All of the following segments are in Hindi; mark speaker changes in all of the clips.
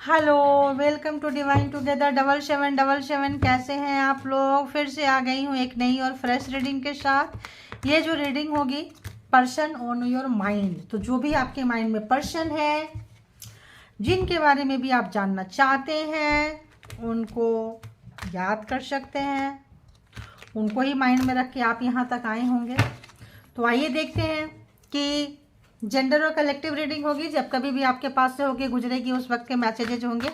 Speaker 1: Hello, welcome to divine together 7777। कैसे हैं आप लोग? फिर से आ गई हूँ एक नई और फ्रेश रीडिंग के साथ। ये जो रीडिंग होगी पर्सन ऑन योर माइंड, तो जो भी आपके माइंड में पर्सन है, जिनके बारे में भी आप जानना चाहते हैं, उनको याद कर सकते हैं, उनको ही माइंड में रख के आप यहाँ तक आए होंगे। तो आइए देखते हैं कि जेंडर और कलेक्टिव रीडिंग होगी। जब कभी भी आपके पास से होके गुजरेगी उस वक्त के मैसेजेज होंगे।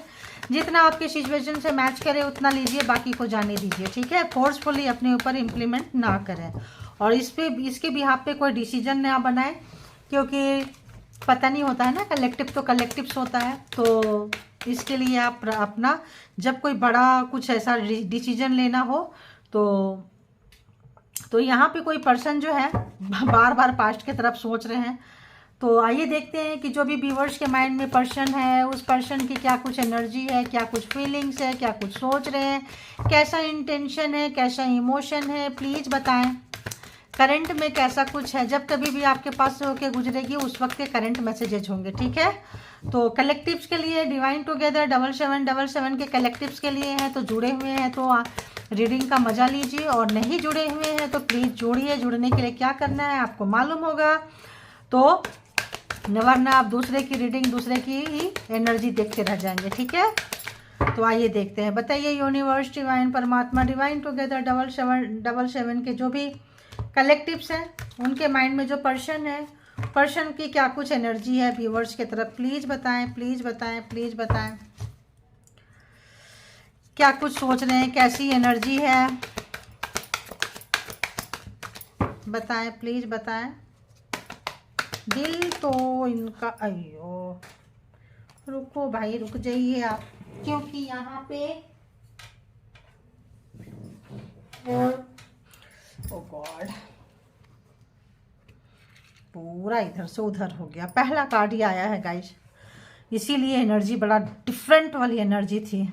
Speaker 1: जितना आपके सिचुएशन से मैच करे उतना लीजिए, बाकी को जाने दीजिए, ठीक है। फोर्सफुली अपने ऊपर इम्प्लीमेंट ना करें और इसके बिहाफ पे कोई डिसीजन ना बनाए, क्योंकि पता नहीं होता है ना, कलेक्टिव तो कलेक्टिव्स होता है। तो इसके लिए आप अपना जब कोई बड़ा कुछ ऐसा डिसीजन लेना हो तो यहाँ पे कोई पर्सन जो है बार बार पास्ट की तरफ सोच रहे हैं। तो आइए देखते हैं कि जो भी व्यूअर्स के माइंड में पर्सन है, उस पर्सन की क्या कुछ एनर्जी है, क्या कुछ फीलिंग्स है, क्या कुछ सोच रहे हैं, कैसा इंटेंशन है, कैसा इमोशन है, प्लीज़ बताएं। करंट में कैसा कुछ है, जब कभी भी आपके पास से होके गुजरेगी उस वक्त के करंट मैसेजेज होंगे, ठीक है। तो कलेक्टिव्स के लिए डिवाइन टुगेदर 7777 के कलेक्टिव्स के लिए हैं, तो जुड़े हुए हैं तो रीडिंग का मजा लीजिए, और नहीं जुड़े हुए हैं तो प्लीज़ जोड़िए। जुड़ने के लिए क्या करना है आपको मालूम होगा, तो वरना आप दूसरे की रीडिंग, दूसरे की ही एनर्जी देखते रह जाएंगे, ठीक है। तो आइए देखते हैं। बताइए यूनिवर्स, डिवाइन, परमात्मा, डिवाइन टुगेदर 7777 के जो भी कलेक्टिव्स हैं, उनके माइंड में जो पर्सन है, पर्सन की क्या कुछ एनर्जी है व्यूवर्स की तरफ। प्लीज़ बताएं, प्लीज़ बताएं, प्लीज़ बताएं, क्या कुछ सोच रहे हैं, कैसी एनर्जी है, बताएं, प्लीज़ बताएं। दिल तो इनका, अयो रुको भाई, रुक जाइए आप, क्योंकि यहाँ पे ओ गॉड पूरा इधर से उधर हो गया। पहला कार्ड ही आया है गाइस, इसीलिए एनर्जी बड़ा डिफरेंट वाली एनर्जी थी।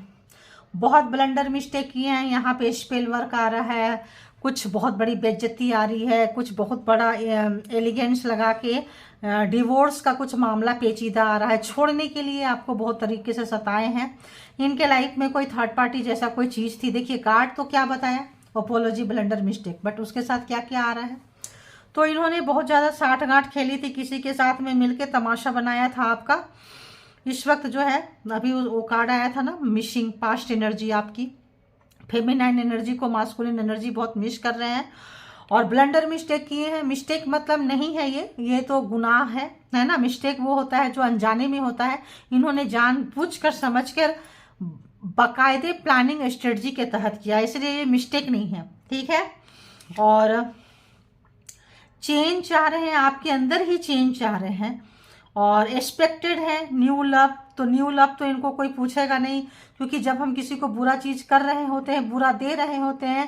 Speaker 1: बहुत ब्लंडर मिस्टेक किए हैं यहाँ पे, स्पेल वर्क आ रहा है, कुछ बहुत बड़ी बेइज्जती आ रही है, कुछ बहुत बड़ा एलिगेंस लगा के डिवोर्स का कुछ मामला पेचीदा आ रहा है। छोड़ने के लिए आपको बहुत तरीके से सताए हैं। इनके लाइफ में कोई थर्ड पार्टी जैसा कोई चीज़ थी। देखिए कार्ड तो क्या बताया, अपोलॉजी, ब्लंडर, मिस्टेक, बट उसके साथ क्या क्या आ रहा है। तो इन्होंने बहुत ज़्यादा साठगांठ खेली थी, किसी के साथ में मिलके तमाशा बनाया था आपका। इस वक्त जो है अभी वो कार्ड आया था ना, मिसिंग पास्ट एनर्जी आपकी, फेमिनाइन एनर्जी को मास्कुलिन एनर्जी बहुत मिस कर रहे हैं और ब्लंडर मिस्टेक किए हैं। मिस्टेक मतलब नहीं है ये तो गुनाह है ना। मिस्टेक वो होता है जो अनजाने में होता है। इन्होंने जानबूझकर समझकर बाकायदे प्लानिंग स्ट्रेटजी के तहत किया, इसलिए ये मिस्टेक नहीं है, ठीक है। और चेंज चाह रहे हैं, आपके अंदर ही चेंज चाह रहे हैं, और एक्सपेक्टेड है न्यू लव। तो न्यू लव तो इनको कोई पूछेगा नहीं, क्योंकि जब हम किसी को बुरा चीज़ कर रहे होते हैं, बुरा दे रहे होते हैं,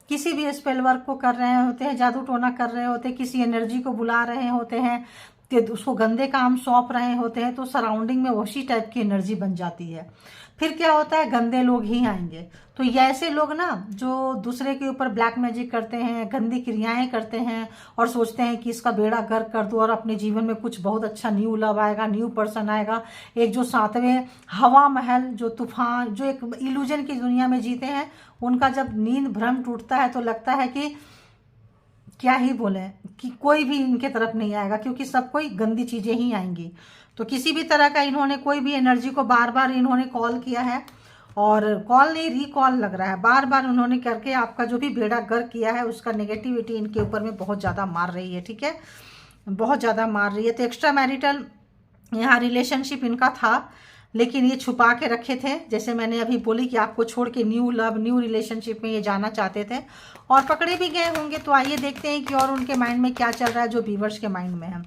Speaker 1: किसी भी स्पेल वर्क को कर रहे होते हैं, जादू टोना कर रहे होते हैं, किसी एनर्जी को बुला रहे होते हैं, कि उसको गंदे काम सौंप रहे होते हैं, तो सराउंडिंग में उसी टाइप की एनर्जी बन जाती है। फिर क्या होता है, गंदे लोग ही आएंगे। तो ये ऐसे लोग ना जो दूसरे के ऊपर ब्लैक मैजिक करते हैं, गंदी क्रियाएं करते हैं और सोचते हैं कि इसका बेड़ा गर्क कर दो और अपने जीवन में कुछ बहुत अच्छा न्यू लव आएगा, न्यू पर्सन आएगा। एक जो सातवें हवा महल, जो तूफान, जो एक इल्यूजन की दुनिया में जीते हैं, उनका जब नींद भ्रम टूटता है तो लगता है कि क्या ही बोले, कि कोई भी इनके तरफ नहीं आएगा, क्योंकि सब कोई गंदी चीज़ें ही आएंगी। तो किसी भी तरह का इन्होंने कोई भी एनर्जी को बार बार इन्होंने कॉल किया है, और कॉल नहीं रिकॉल लग रहा है, बार बार उन्होंने करके आपका जो भी बेड़ा गर्क किया है उसका नेगेटिविटी इनके ऊपर में बहुत ज़्यादा मार रही है, ठीक है, बहुत ज़्यादा मार रही है। तो एक्स्ट्रा मैरिटल यहाँ रिलेशनशिप इनका था, लेकिन ये छुपा के रखे थे। जैसे मैंने अभी बोली कि आपको छोड़ के न्यू लव, न्यू रिलेशनशिप में ये जाना चाहते थे और पकड़े भी गए होंगे। तो आइए देखते हैं कि और उनके माइंड में क्या चल रहा है, जो व्यूअर्स के माइंड में है।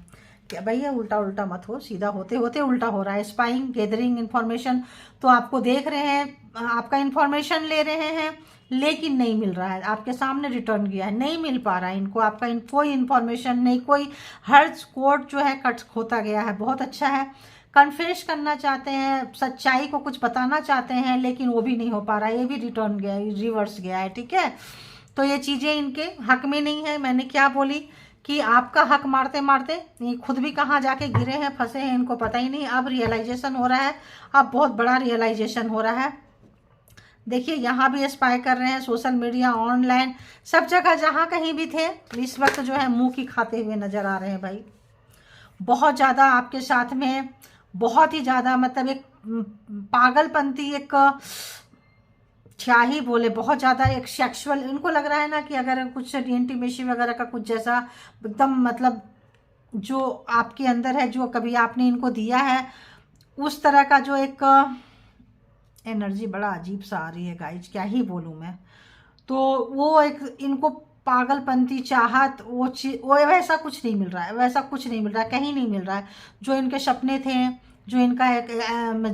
Speaker 1: क्या भैया उल्टा उल्टा मत हो, सीधा होते होते उल्टा हो रहा है। स्पाइंग, गैदरिंग इन्फॉर्मेशन, तो आपको देख रहे हैं, आपका इन्फॉर्मेशन ले रहे हैं, लेकिन नहीं मिल रहा है। आपके सामने रिटर्न किया है, नहीं मिल पा रहा है इनको आपका कोई इन्फॉर्मेशन नहीं, कोई हर कोड जो है कट होता गया है। बहुत अच्छा है, कन्फेस करना चाहते हैं, सच्चाई को कुछ बताना चाहते हैं, लेकिन वो भी नहीं हो पा रहा है, ये भी रिटर्न गया है, रिवर्स गया है, ठीक है। तो ये चीज़ें इनके हक में नहीं है। मैंने क्या बोली कि आपका हक मारते मारते ये खुद भी कहाँ जाके गिरे हैं, फंसे हैं, इनको पता ही नहीं। अब रियलाइजेशन हो रहा है, अब बहुत बड़ा रियलाइजेशन हो रहा है। देखिए यहाँ भी स्पाई कर रहे हैं, सोशल मीडिया, ऑनलाइन, सब जगह जहाँ कहीं भी थे इस वक्त जो है मुंह की खाते हुए नजर आ रहे हैं भाई। बहुत ज़्यादा आपके साथ में, बहुत ही ज़्यादा, मतलब एक पागलपंती, एक क्या ही बोले, बहुत ज़्यादा एक सेक्सुअल, इनको लग रहा है ना कि अगर कुछ इंटीमेसी वगैरह का कुछ जैसा एकदम, मतलब जो आपके अंदर है, जो कभी आपने इनको दिया है, उस तरह का जो एक एनर्जी बड़ा अजीब सा आ रही है गाइज, क्या ही बोलूँ मैं। तो वो एक इनको पागलपंती चाहत, वो वैसा कुछ नहीं मिल रहा है, वैसा कुछ नहीं मिल रहा है, कहीं नहीं मिल रहा है। जो इनके सपने थे, जो इनका एक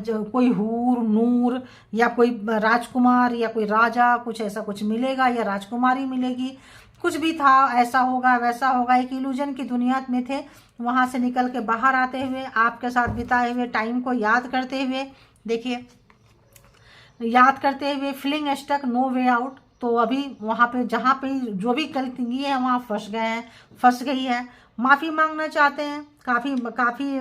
Speaker 1: जो कोई हूर नूर या कोई राजकुमार या कोई राजा, कुछ ऐसा कुछ मिलेगा, या राजकुमारी मिलेगी, कुछ भी था, ऐसा होगा वैसा होगा, एक इल्यूजन की दुनिया में थे। वहाँ से निकल के बाहर आते हुए, आपके साथ बिताए हुए टाइम को याद करते हुए, देखिए याद करते हुए, feeling stuck, no way out. तो अभी वहाँ पे जहाँ पे जो भी गलती की है वहाँ फंस गए हैं, फंस गई है। माफ़ी मांगना चाहते हैं, काफ़ी काफ़ी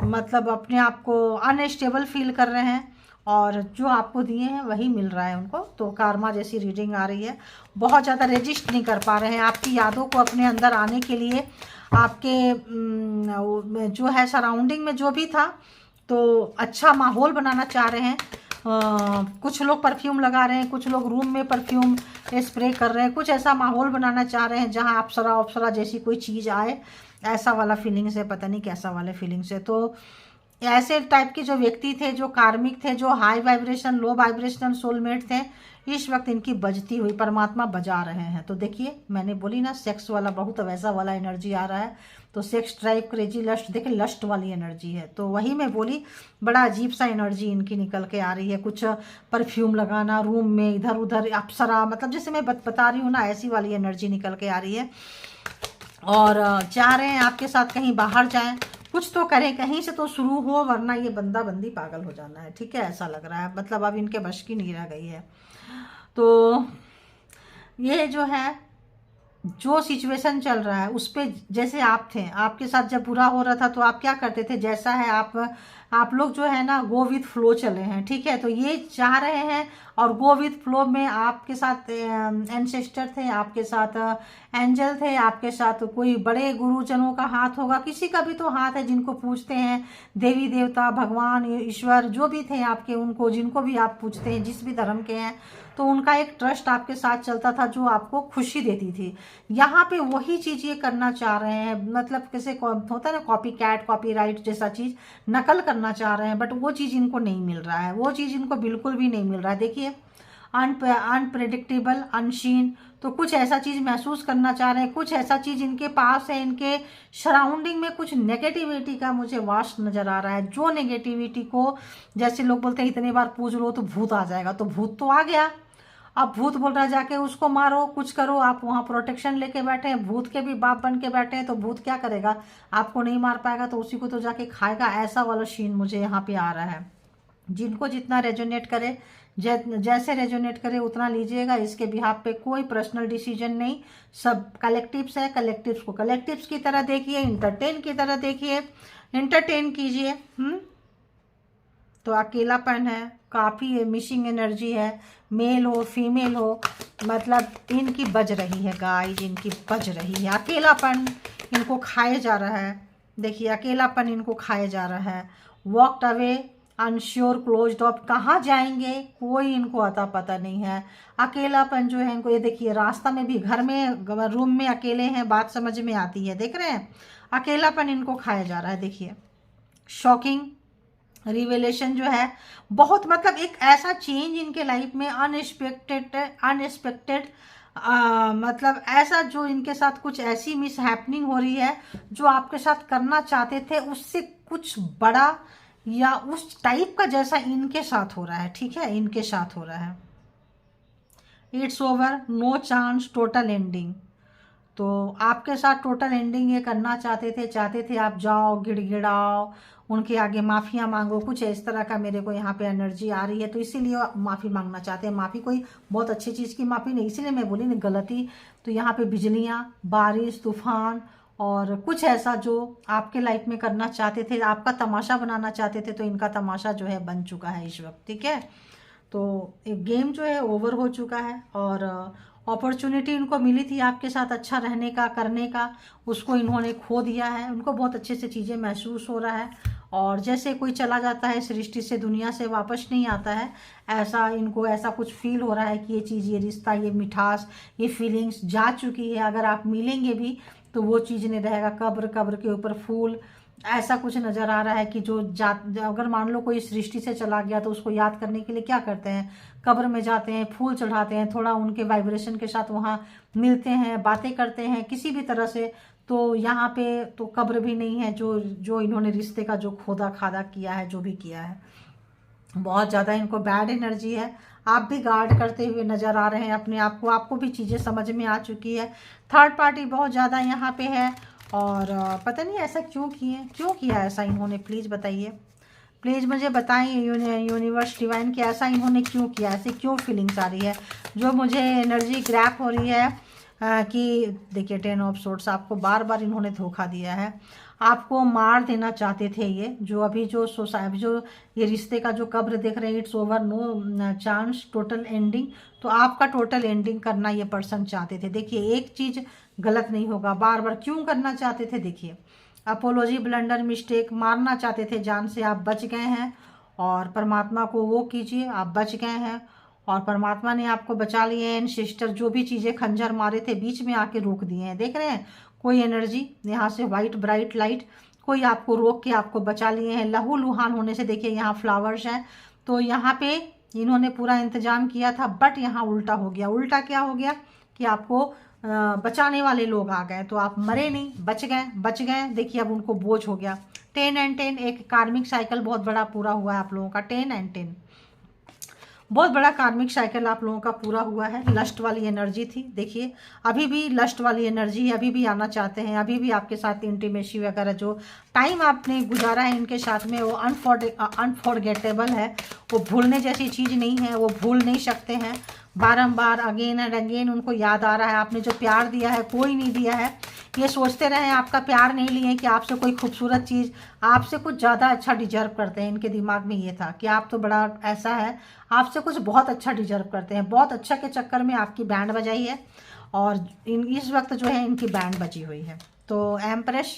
Speaker 1: मतलब अपने आप को अनस्टेबल फील कर रहे हैं, और जो आपको दिए हैं वही मिल रहा है उनको। तो कारमा जैसी रीडिंग आ रही है। बहुत ज़्यादा रेजिस्ट नहीं कर पा रहे हैं आपकी यादों को अपने अंदर आने के लिए। आपके जो है सराउंडिंग में जो भी था, तो अच्छा माहौल बनाना चाह रहे हैं। कुछ लोग परफ्यूम लगा रहे हैं, कुछ लोग रूम में परफ्यूम स्प्रे कर रहे हैं, कुछ ऐसा माहौल बनाना चाह रहे हैं जहां अप्सरा अप्सरा जैसी कोई चीज़ आए, ऐसा वाला फीलिंग्स है, पता नहीं कैसा वाले फीलिंग्स है। तो ऐसे टाइप के जो व्यक्ति थे, जो कार्मिक थे, जो हाई वाइब्रेशन लो वाइब्रेशनल सोलमेट थे, इस वक्त इनकी बजती हुई परमात्मा बजा रहे हैं। तो देखिए मैंने बोली ना, सेक्स वाला बहुत वैसा वाला एनर्जी आ रहा है। तो सेक्स ड्राइव, क्रेजी, लस्ट, देखिए लस्ट वाली एनर्जी है। तो वही मैं बोली, बड़ा अजीब सा एनर्जी इनकी निकल के आ रही है। कुछ परफ्यूम लगाना रूम में, इधर उधर अप्सरा, मतलब जैसे मैं बता रही हूँ ना, ऐसी वाली एनर्जी निकल के आ रही है। और चाह रहे हैं आपके साथ कहीं बाहर जाएं, कुछ तो करें, कहीं से तो शुरू हो, वरना ये बंदा बंदी पागल हो जाना है। ठीक है, ऐसा लग रहा है, मतलब अब इनके बश की नहीं रह गई है। तो ये जो है, जो सिचुएशन चल रहा है उस पे, जैसे आप थे, आपके साथ जब बुरा हो रहा था तो आप क्या करते थे, जैसा है आप लोग जो है ना, गो विथ फ्लो चले हैं। ठीक है, तो ये चाह रहे हैं, और गो विथ फ्लो में आपके साथ एंसेस्टर थे, आपके साथ एंजल थे, आपके साथ कोई बड़े गुरुजनों का हाथ होगा, किसी का भी तो हाथ है, जिनको पूजते हैं, देवी देवता, भगवान, ईश्वर, जो भी थे आपके, उनको जिनको भी आप पूजते हैं, जिस भी धर्म के हैं, तो उनका एक ट्रस्ट आपके साथ चलता था, जो आपको खुशी देती थी। यहाँ पे वही चीज ये करना चाह रहे हैं, मतलब कैसे होता है ना, कॉपी कैट, कॉपी राइट जैसा चीज नकल करना चाह रहे हैं, बट वो चीज इनको नहीं मिल रहा है, वो चीज इनको बिल्कुल भी नहीं मिल रहा है। देखिए अनप्रेडिक्टेबल, अनशीन, तो कुछ ऐसा चीज महसूस करना चाह रहे हैं, कुछ ऐसा चीज इनके पास है, इनके सराउंडिंग में कुछ नेगेटिविटी का मुझे वास्ट नजर आ रहा है। जो नेगेटिविटी को, जैसे लोग बोलते हैं इतनी बार पूज लो तो भूत आ जाएगा, तो भूत तो आ गया, अब भूत बोल रहा है जाके उसको मारो, कुछ करो। आप वहाँ प्रोटेक्शन लेके बैठे हैं, भूत के भी बाप बन के बैठे हैं, तो भूत क्या करेगा, आपको नहीं मार पाएगा, तो उसी को तो जाके खाएगा। ऐसा वाला सीन मुझे यहाँ पे आ रहा है। जिनको जितना रेजोनेट करे, जैसे रेजोनेट करे उतना लीजिएगा। इसके बिहाफ पे कोई पर्सनल डिसीजन नहीं, सब कलेक्टिव्स है। कलेक्टिव्स को कलेक्टिव्स की तरह देखिए, इंटरटेन की तरह देखिए, इंटरटेन कीजिए। तो अकेलापन है, काफ़ी मिसिंग एनर्जी है, मेल हो फीमेल हो, मतलब इनकी बज रही है गाइस, इनकी बज रही है। अकेलापन इनको खाए जा रहा है, देखिए अकेलापन इनको खाए जा रहा है। Walked away, unsure, closed of, कहाँ जाएंगे कोई इनको अता पता नहीं है। अकेलापन जो है इनको, ये देखिए रास्ता में भी, घर में, रूम में अकेले हैं, बात समझ में आती है, देख रहे हैं, अकेलापन इनको खाया जा रहा है। देखिए शॉकिंग रिवेलेशन जो है, बहुत, मतलब एक ऐसा चेंज इनके लाइफ में अनएक्सपेक्टेड, मतलब ऐसा जो इनके साथ कुछ ऐसी मिस हैपनिंग हो रही है, जो आपके साथ करना चाहते थे उससे कुछ बड़ा या उस टाइप का जैसा इनके साथ हो रहा है। ठीक है, इनके साथ हो रहा है। It's over, no chance, total ending. तो आपके साथ टोटल एंडिंग ये करना चाहते थे आप जाओ, गिड़गिड़ाओ, उनके आगे माफ़ियाँ मांगो, कुछ इस तरह का मेरे को यहाँ पे एनर्जी आ रही है। तो इसीलिए माफ़ी मांगना चाहते हैं। माफ़ी कोई बहुत अच्छी चीज़ की माफ़ी नहीं, इसीलिए मैं बोली ना गलती। तो यहाँ पे बिजलियाँ, बारिश, तूफान, और कुछ ऐसा जो आपके लाइफ में करना चाहते थे, आपका तमाशा बनाना चाहते थे, तो इनका तमाशा जो है बन चुका है इस वक्त, ठीक है। तो एक गेम जो है ओवर हो चुका है और अपॉर्चुनिटी इनको मिली थी आपके साथ अच्छा रहने का, करने का, उसको इन्होंने खो दिया है। उनको बहुत अच्छे से चीज़ें महसूस हो रहा है और जैसे कोई चला जाता है सृष्टि से, दुनिया से वापस नहीं आता है, ऐसा इनको ऐसा कुछ फील हो रहा है कि ये चीज़, ये रिश्ता, ये मिठास, ये फीलिंग्स जा चुकी है। अगर आप मिलेंगे भी तो वो चीज़ नहीं रहेगा। कब्र, कब्र के ऊपर फूल, ऐसा कुछ नज़र आ रहा है कि जो अगर मान लो कोई सृष्टि से चला गया तो उसको याद करने के लिए क्या करते हैं, कब्र में जाते हैं, फूल चढ़ाते हैं, थोड़ा उनके वाइब्रेशन के साथ वहाँ मिलते हैं, बातें करते हैं किसी भी तरह से। तो यहाँ पे तो कब्र भी नहीं है, जो जो इन्होंने रिश्ते का जो खोदा खादा किया है, जो भी किया है, बहुत ज़्यादा इनको बैड एनर्जी है। आप भी गार्ड करते हुए नज़र आ रहे हैं अपने आप को, आपको भी चीज़ें समझ में आ चुकी है। थर्ड पार्टी बहुत ज़्यादा यहाँ पे है और पता नहीं ऐसा क्यों किया ऐसा इन्होंने, प्लीज़ बताइए, प्लीज़ मुझे बताएं यूनिवर्स डिवाइन कि ऐसा इन्होंने क्यों किया, ऐसे क्यों फीलिंग्स आ रही है। जो मुझे एनर्जी ग्रैप हो रही है कि देखिए 10 ऑफ सोर्ड्स, आपको बार बार इन्होंने धोखा दिया है, आपको मार देना चाहते थे। ये जो अभी जो जो ये रिश्ते का जो कब्र देख रहे हैं, it's over, no chance, total ending, तो आपका टोटल एंडिंग करना ये पर्सन चाहते थे। देखिए एक चीज़ गलत नहीं होगा, बार बार क्यों करना चाहते थे, देखिए अपोलॉजी, ब्लंडर, मिस्टेक, मारना चाहते थे जान से, आप बच गए हैं और परमात्मा को वो कीजिए, आप बच गए हैं और परमात्मा ने आपको बचा लिए हैं। सिस्टर जो भी चीज़ें खंजर मारे थे बीच में आके रोक दिए हैं, देख रहे हैं, कोई एनर्जी यहाँ से वाइट ब्राइट लाइट, कोई आपको रोक के आपको बचा लिए हैं। लहू लुहान होने से, देखिए यहाँ फ्लावर्स हैं, तो यहाँ पे इन्होंने पूरा इंतजाम किया था, बट यहाँ उल्टा हो गया। उल्टा क्या हो गया कि आपको बचाने वाले लोग आ गए, तो आप मरे नहीं, बच गए। देखिए अब उनको बोझ हो गया। 10 एंड 10, एक कार्मिक साइकिल बहुत बड़ा पूरा हुआ है आप लोगों का। 10 एंड 10 बहुत बड़ा कार्मिक साइकिल आप लोगों का पूरा हुआ है। लस्ट वाली एनर्जी थी, देखिए अभी भी लस्ट वाली एनर्जी, अभी भी आना चाहते हैं, अभी भी आपके साथ इंटीमेसी वगैरह जो टाइम आपने गुजारा है इनके साथ में, वो अनफॉरगेटेबल है, वो भूलने जैसी चीज़ नहीं है, वो भूल नहीं सकते हैं। बारंबार अगेन एंड अगेन उनको याद आ रहा है, आपने जो प्यार दिया है कोई नहीं दिया है। ये सोचते रहे आपका प्यार नहीं लिए कि आपसे कोई खूबसूरत चीज़, आपसे कुछ ज़्यादा अच्छा डिजर्व करते हैं। इनके दिमाग में ये था कि आप तो बड़ा ऐसा है, आपसे कुछ बहुत अच्छा डिजर्व करते हैं। बहुत अच्छा के चक्कर में आपकी बैंड बजाई है और इस वक्त जो है इनकी बैंड बजी हुई है। तो एम्प्रेस,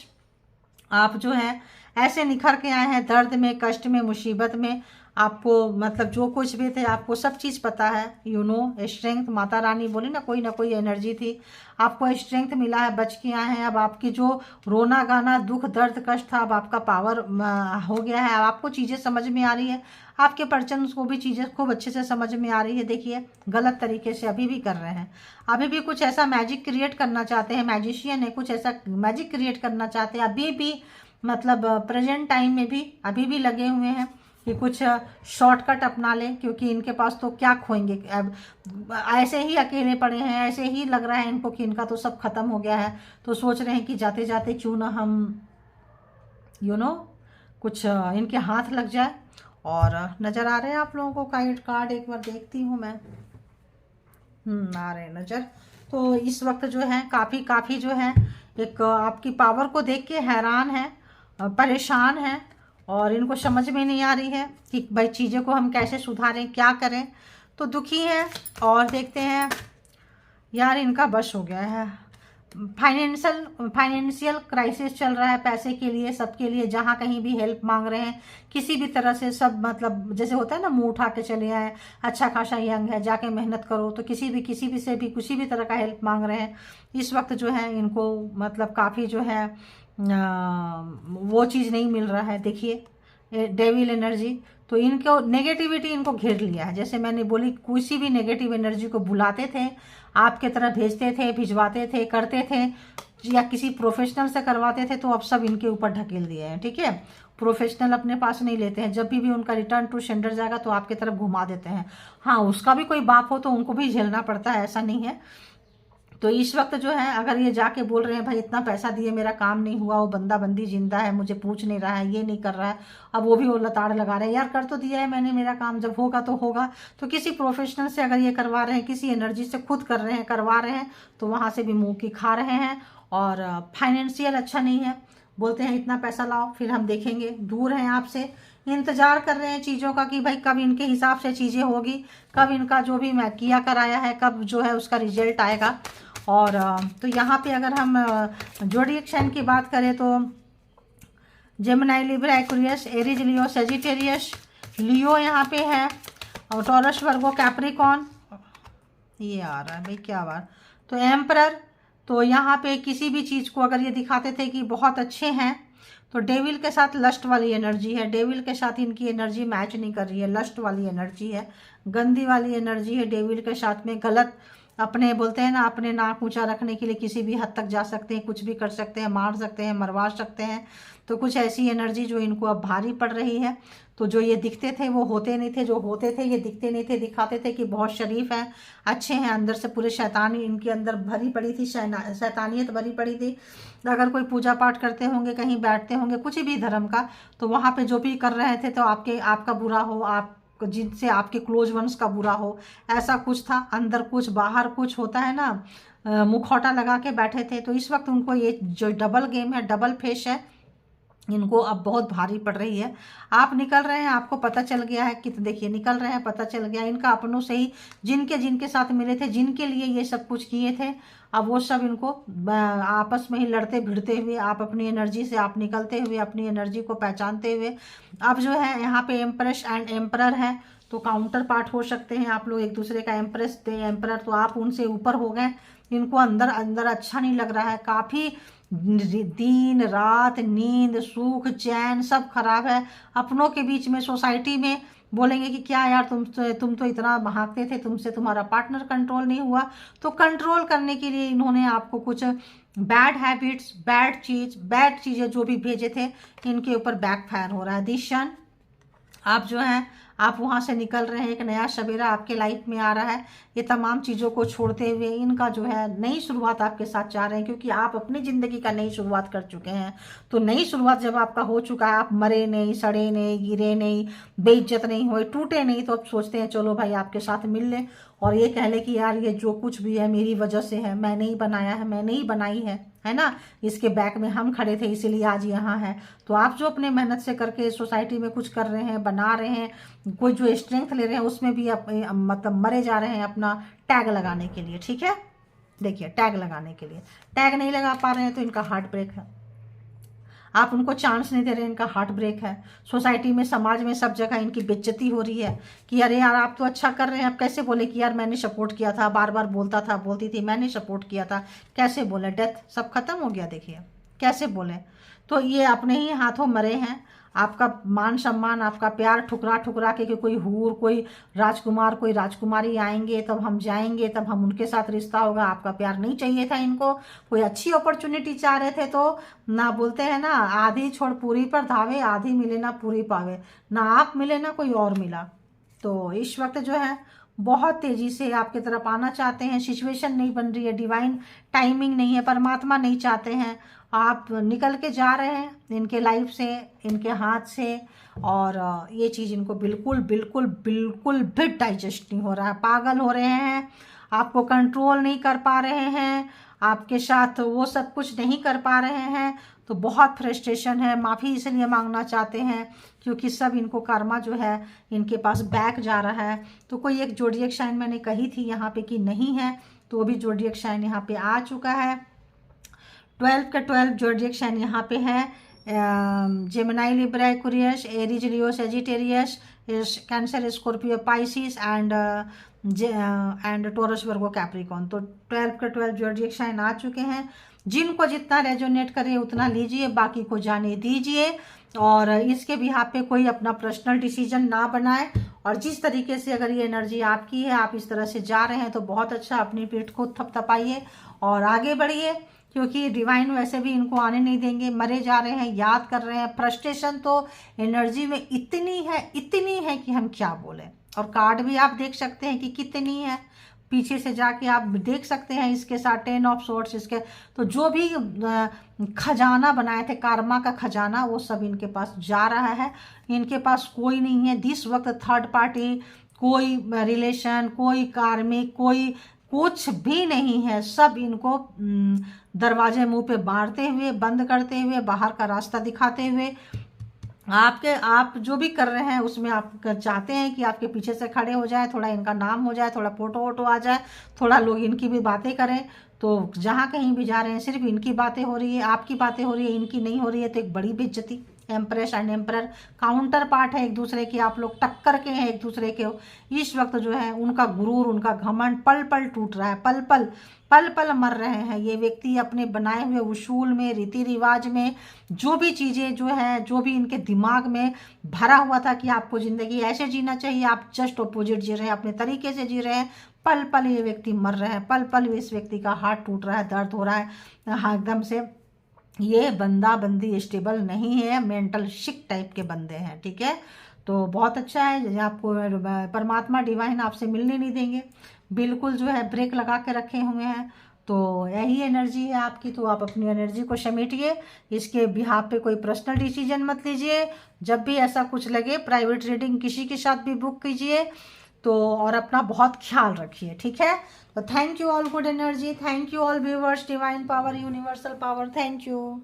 Speaker 1: आप जो है ऐसे निखर के आए हैं, दर्द में, कष्ट में, मुसीबत में, आपको मतलब जो कुछ भी थे आपको सब चीज़ पता है। You know strength, Mata Rani बोली ना कोई एनर्जी थी, आपको स्ट्रेंथ मिला है, बच के आए हैं। अब आपकी जो रोना गाना, दुख दर्द कष्ट था, अब आपका पावर हो गया है, अब आपको चीज़ें समझ में आ रही है, आपके पर्सन को भी चीज़ें खूब अच्छे से समझ में आ रही है। देखिए गलत तरीके से अभी भी कर रहे हैं, अभी भी कुछ ऐसा मैजिक क्रिएट करना चाहते हैं, मैजिशियन है, कुछ ऐसा मैजिक क्रिएट करना चाहते हैं अभी भी, मतलब प्रेजेंट टाइम में भी अभी भी लगे हुए हैं कि कुछ शॉर्टकट अपना लें, क्योंकि इनके पास तो क्या खोएंगे। अब ऐसे ही अकेले पड़े हैं, ऐसे ही लग रहा है इनको कि इनका तो सब खत्म हो गया है, तो सोच रहे हैं कि जाते जाते क्यों ना हम कुछ इनके हाथ लग जाए। और नज़र आ रहे हैं आप लोगों को कार्ड, एक बार देखती हूँ मैं, आ रहे हैं नज़र। तो इस वक्त जो है काफ़ी जो है एक आपकी पावर को देख के हैरान है, परेशान है और इनको समझ में नहीं आ रही है कि भाई चीज़ों को हम कैसे सुधारें, क्या करें। तो दुखी है और देखते हैं यार इनका बस हो गया है। फाइनेंशियल क्राइसिस चल रहा है, पैसे के लिए, सबके लिए, जहाँ कहीं भी हेल्प मांग रहे हैं किसी भी तरह से। सब मतलब जैसे होता है ना, मुंह उठा के चले आए, अच्छा खासा यंग है, जाके मेहनत करो, तो किसी भी से भी किसी भी तरह का हेल्प मांग रहे हैं। इस वक्त जो है इनको मतलब काफ़ी जो है वो चीज़ नहीं मिल रहा है। देखिए डेविल एनर्जी, तो इनको नेगेटिविटी इनको घेर लिया है। जैसे मैंने बोली, किसी भी नेगेटिव एनर्जी को बुलाते थे, आपके तरह भेजते थे, भिजवाते थे, करते थे, या किसी प्रोफेशनल से करवाते थे, तो अब सब इनके ऊपर ढकेल दिए हैं। ठीक है, प्रोफेशनल अपने पास नहीं लेते हैं, जब भी उनका रिटर्न टू सेंडर जाएगा तो आपकी तरफ घुमा देते हैं। हाँ, उसका भी कोई बाप हो तो उनको भी झेलना पड़ता है, ऐसा नहीं है। तो इस वक्त जो है अगर ये जाके बोल रहे हैं भाई इतना पैसा दिए मेरा काम नहीं हुआ, वो बंदा बंदी जिंदा है, मुझे पूछ नहीं रहा है, ये नहीं कर रहा है, अब वो भी वो लताड़ लगा रहे हैं, यार कर तो दिया है मैंने, मेरा काम जब होगा तो होगा। तो किसी प्रोफेशनल से अगर ये करवा रहे हैं, किसी एनर्जी से खुद कर रहे हैं, करवा रहे हैं, तो वहाँ से भी मुँह की खा रहे हैं और फाइनेंशियल अच्छा नहीं है, बोलते हैं इतना पैसा लाओ फिर हम देखेंगे, दूर हैं आपसे, इंतजार कर रहे हैं चीज़ों का कि भाई कब इनके हिसाब से चीज़ें होगी, कब इनका जो भी मैं किया कराया है कब जो है उसका रिजल्ट आएगा। और तो यहाँ पे अगर हम ज़ोडिएक साइन की बात करें तो जेमिनी, लिब्रा, एक्वेरियस, एरीज, लियो, सेजिटेरियस, लियो यहाँ पे है, और टॉरस, वर्गो, कैप्रिकॉन, ये आ रहा है भाई क्या बात, तो एम्परर। तो यहाँ पे किसी भी चीज़ को अगर ये दिखाते थे कि बहुत अच्छे हैं, तो डेविल के साथ लस्ट वाली एनर्जी है, डेविल के साथ इनकी एनर्जी मैच नहीं कर रही है, लस्ट वाली एनर्जी है, गंदी वाली एनर्जी है डेविल के साथ में, गलत अपने बोलते हैं ना, अपने नाक ऊंचा रखने के लिए किसी भी हद तक जा सकते हैं, कुछ भी कर सकते हैं, मार सकते हैं, मरवा सकते हैं। तो कुछ ऐसी एनर्जी जो इनको अब भारी पड़ रही है। तो जो ये दिखते थे वो होते नहीं थे, जो होते थे ये दिखते नहीं थे, दिखाते थे कि बहुत शरीफ हैं, अच्छे हैं, अंदर से पूरे शैतानी इनके अंदर भरी पड़ी थी, शैतानियत भरी पड़ी थी। अगर कोई पूजा पाठ करते होंगे, कहीं बैठते होंगे कुछ भी धर्म का, तो वहाँ पे जो भी कर रहे थे तो आपका बुरा हो, आप जिनसे आपके क्लोज वंस का बुरा हो, ऐसा कुछ था, अंदर कुछ बाहर कुछ होता है ना, मुखौटा लगा के बैठे थे। तो इस वक्त उनको ये जो डबल गेम है, डबल फेस है, इनको अब बहुत भारी पड़ रही है। आप निकल रहे हैं, आपको पता चल गया है कि, तो देखिए निकल रहे हैं, पता चल गया इनका अपनों से ही, जिनके साथ मिले थे, जिनके लिए ये सब कुछ किए थे, अब वो सब इनको आपस में ही लड़ते भिड़ते हुए, आप अपनी एनर्जी से आप निकलते हुए, अपनी एनर्जी को पहचानते हुए, अब जो है यहाँ पे एम्प्रेस एंड एम्परर है, तो काउंटर पार्ट हो सकते हैं आप लोग एक दूसरे का, एम्प्रेस थे एम्परर, तो आप उनसे ऊपर हो गए। इनको अंदर अंदर अच्छा नहीं लग रहा है, काफ़ी दिन रात, नींद, सुख, चैन सब खराब है। अपनों के बीच में, सोसाइटी में बोलेंगे कि क्या यार तुम तो इतना भागते थे, तुमसे तुम्हारा पार्टनर कंट्रोल नहीं हुआ। तो कंट्रोल करने के लिए इन्होंने आपको कुछ बैड हैबिट्स, बैड चीज़ें जो भी भेजे थे, इनके ऊपर बैकफायर हो रहा है। दिशन आप जो हैं, आप वहाँ से निकल रहे हैं, एक नया सवेरा आपके लाइफ में आ रहा है। ये तमाम चीज़ों को छोड़ते हुए इनका जो है नई शुरुआत आपके साथ चाह रहे हैं, क्योंकि आप अपनी ज़िंदगी का नई शुरुआत कर चुके हैं। तो नई शुरुआत जब आपका हो चुका है, आप मरे नहीं, सड़े नहीं, गिरे नहीं, बेइज्जत नहीं हुए, टूटे नहीं, तो अब सोचते हैं चलो भाई आपके साथ मिल लें और ये कह ले कि यार ये जो कुछ भी है मेरी वजह से है, मैंने ही बनाया है, मैंने ही बनाई है ना, इसके बैक में हम खड़े थे इसीलिए आज यहाँ है। तो आप जो अपने मेहनत से करके सोसाइटी में कुछ कर रहे हैं, बना रहे हैं, कोई जो स्ट्रेंथ ले रहे हैं, उसमें भी आप मतलब मरे जा रहे हैं अपना टैग लगाने के लिए। ठीक है, देखिए टैग लगाने के लिए, टैग नहीं लगा पा रहे हैं तो इनका हार्ट ब्रेक है, आप उनको चांस नहीं दे रहे, इनका हार्ट ब्रेक है। सोसाइटी में, समाज में, सब जगह इनकी बेइज्जती हो रही है कि अरे यार आप तो अच्छा कर रहे हैं, अब कैसे बोले कि यार मैंने सपोर्ट किया था, बार बार बोलता था, बोलती थी मैंने सपोर्ट किया था, कैसे बोले, डेथ सब खत्म हो गया, देखिए कैसे बोले। तो ये अपने ही हाथों मरे हैं। आपका मान सम्मान, आपका प्यार ठुकरा ठुकरा के कि कोई हूर, कोई राजकुमार, कोई राजकुमारी आएंगे तब हम जाएंगे, तब हम उनके साथ रिश्ता होगा, आपका प्यार नहीं चाहिए था इनको। कोई अच्छी अपॉर्चुनिटी चाह रहे थे तो ना, बोलते हैं ना, आधी छोड़ पूरी पर धावे, आधी मिले ना पूरी पावे, ना आप मिले ना कोई और मिला। तो इस वक्त जो है बहुत तेजी से आपके तरफ आना चाहते हैं, सिचुएशन नहीं बन रही है, डिवाइन टाइमिंग नहीं है, परमात्मा नहीं चाहते हैं, आप निकल के जा रहे हैं इनके लाइफ से, इनके हाथ से। और ये चीज़ इनको बिल्कुल बिल्कुल बिल्कुल भी डाइजेस्ट नहीं हो रहा है, पागल हो रहे हैं, आपको कंट्रोल नहीं कर पा रहे हैं, आपके साथ वो सब कुछ नहीं कर पा रहे हैं। तो बहुत फ्रस्ट्रेशन है, माफ़ी इसलिए मांगना चाहते हैं क्योंकि सब इनको कर्मा जो है इनके पास बैक जा रहा है। तो कोई एक ज़ोडिएक साइन मैंने कही थी यहाँ पे कि नहीं है, तो वो भी ज़ोडिएक साइन यहाँ पे आ चुका है। 12 का 12 ज़ोडिएक साइन यहाँ पे है, Gemini, Libra, Aquarius, Aries, Leo, Sagittarius, cancer, Scorpio, Pisces and taurus, Virgo, Capricorn. तो 12 का 12 ज़ोडिएक साइन आ चुके हैं। जिनको जितना रेजोनेट करे उतना लीजिए, बाकी को जाने दीजिए, और इसके बिहाफ पे कोई अपना पर्सनल डिसीजन ना बनाए। और जिस तरीके से अगर ये एनर्जी आपकी है, आप इस तरह से जा रहे हैं तो बहुत अच्छा, अपनी पीठ को थपथपाइए और आगे बढ़िए, क्योंकि डिवाइन वैसे भी इनको आने नहीं देंगे। मरे जा रहे हैं, याद कर रहे हैं, फ्रस्ट्रेशन तो एनर्जी में इतनी है कि हम क्या बोलें। और कार्ड भी आप देख सकते हैं कि कितनी है, पीछे से जाके आप देख सकते हैं इसके साथ 10 ऑफ सोर्ट्स, इसके तो जो भी खजाना बनाए थे, कार्मा का खजाना, वो सब इनके पास जा रहा है। इनके पास कोई नहीं है दिस वक्त थर्ड पार्टी, कोई रिलेशन, कोई कार्मिक, कुछ भी नहीं है, सब इनको दरवाजे मुंह पे मारते हुए, बंद करते हुए, बाहर का रास्ता दिखाते हुए, आप जो भी कर रहे हैं उसमें आप चाहते हैं कि आपके पीछे से खड़े हो जाए, थोड़ा इनका नाम हो जाए, थोड़ा फोटो वोटो आ जाए, थोड़ा लोग इनकी भी बातें करें। तो जहाँ कहीं भी जा रहे हैं सिर्फ इनकी बातें हो रही है, आपकी बातें हो रही है, इनकी नहीं हो रही है, तो एक बड़ी बेइज्जती। Empress and emperor counter part है एक दूसरे के, आप लोग टक्कर के हैं एक दूसरे के। इस वक्त जो है उनका गुरूर, उनका घमंड पल पल टूट रहा है, पल पल पल पल मर रहे हैं ये व्यक्ति अपने बनाए हुए उसूल में, रीति रिवाज में, जो भी चीज़ें जो है, जो भी इनके दिमाग में भरा हुआ था कि आपको ज़िंदगी ऐसे जीना चाहिए, आप जस्ट अपोजिट जी रहे हैं, अपने तरीके से जी रहे हैं। पल पल ये व्यक्ति मर रहे हैं, पल पल इस व्यक्ति का हार्ट टूट रहा है, दर्द हो रहा है। हाँ, एकदम से ये बंदा बंदी स्टेबल नहीं है, मेंटल सिक टाइप के बंदे हैं, ठीक है। तो बहुत अच्छा है, आपको परमात्मा डिवाइन आपसे मिलने नहीं देंगे, बिल्कुल जो है ब्रेक लगा के रखे हुए हैं। तो यही एनर्जी है आपकी, तो आप अपनी एनर्जी को समेटिए, इसके बिहाफ पे कोई पर्सनल डिसीजन मत लीजिए। जब भी ऐसा कुछ लगे प्राइवेट रीडिंग किसी के साथ भी बुक कीजिए, तो और अपना बहुत ख्याल रखिए, ठीक है। तो thank you all good energy, thank you all viewers, divine power, universal power, thank you.